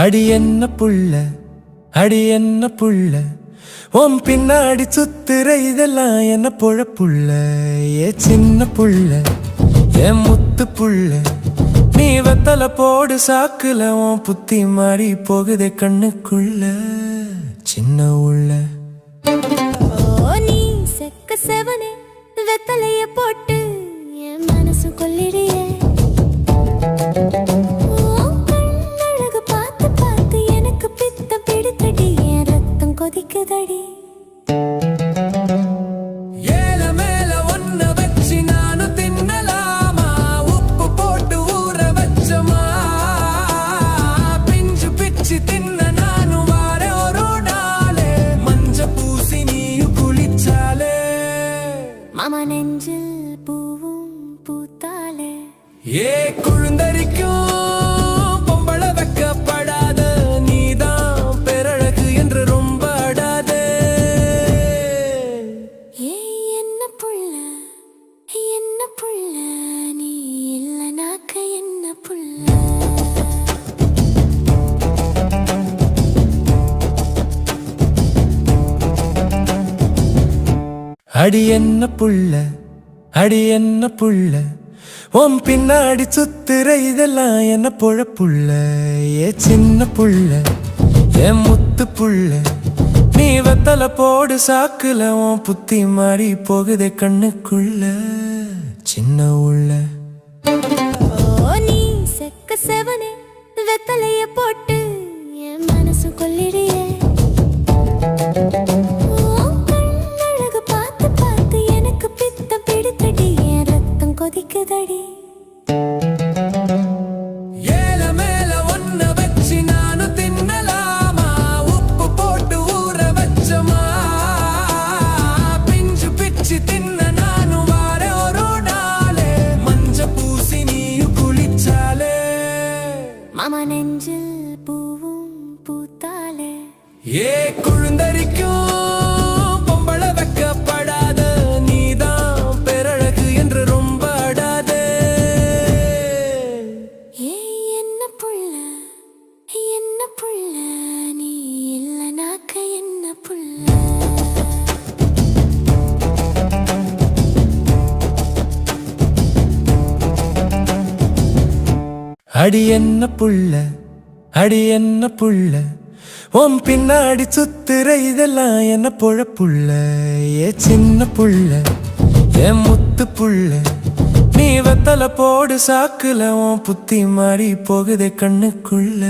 அடி என்ன புள்ள, அடி என்ன புள்ள, உன் பின்னாடி சுத்துற இதெல்லாம் என்ன பொழப்புள்ள. ஏ சின்ன புள்ள, என் முத்து புள்ள, நீ வெத்தல போடு சாக்குல உன் புத்தி மாறி போகுதே கண்ணுக்குள்ள. சின்ன உள்ள நீ செக்க செவனே வெத்தலைய போட்டு என் மனசு கொள்ளிடையே. பார்த்து பார்த்து எனக்கு பித்த பிடித்தடி, என் ரத்தம் கொதிக்குதடி. மாமா நெஞ்சில் பூவும் பூத்தாலே. ஏ குழுந்தரிக்கும் பொம்பள வைக்கப்படாத, நீதான் பெரழகு என்று ரொம்ப அடாதே. ஏ என்ன புள்ள, என்ன புள்ள, நீ இல்லனாக்க என்ன புள்ள. அடி என்ன புள்ள, அடி என்ன புள்ள, உன் பின்னாடி சுத்துற இதெல்லாம் என்ன பொழப்புள்ள. ஏ சின்ன புள்ள, என் முத்து புள்ள, நீ வெத்தல போடு சாக்குல உன் புத்தி மாறி போகுதே கண்ணுக்குள்ள. சின்ன உள்ள நீ செக்க செவனே வெத்தலைய போட்டு என் மனசு கொள்ளிடையே. கொதிக்குதடி. ஏல மேல ஒன்ன வச்சு நானும் தின்னலாமா, உப்பு போட்டு ஊற வச்சமா, பிஞ்சு பிச்சு தின்ன நானும் வார ஒரு நாளே, மஞ்ச பூசி நீயும் குளிச்சாலே. மாமா நெஞ்சில் பூவும் பூத்தாலே. ஏ குழுந்தரிக்கும் பொம்பள வைக்கப்படாத, நீதான் பெரழகு என்று ரொம்ப அடாதே. ஏ என்ன புள்ள, என்ன புள்ள, நீ இல்லனாக்க என்ன புள்ள. அடி என்ன புள்ள, அடி என்ன புள்ள, உன் பின்னாடி சுத்துற இதெல்லாம் என்ன பொழப்புள்ள. ஏ சின்ன புள்ள, என் முத்து புள்ள, நீ வெத்தல போடு சாக்குல உன் புத்தி மாறி போகுதே கண்ணுக்குள்ள.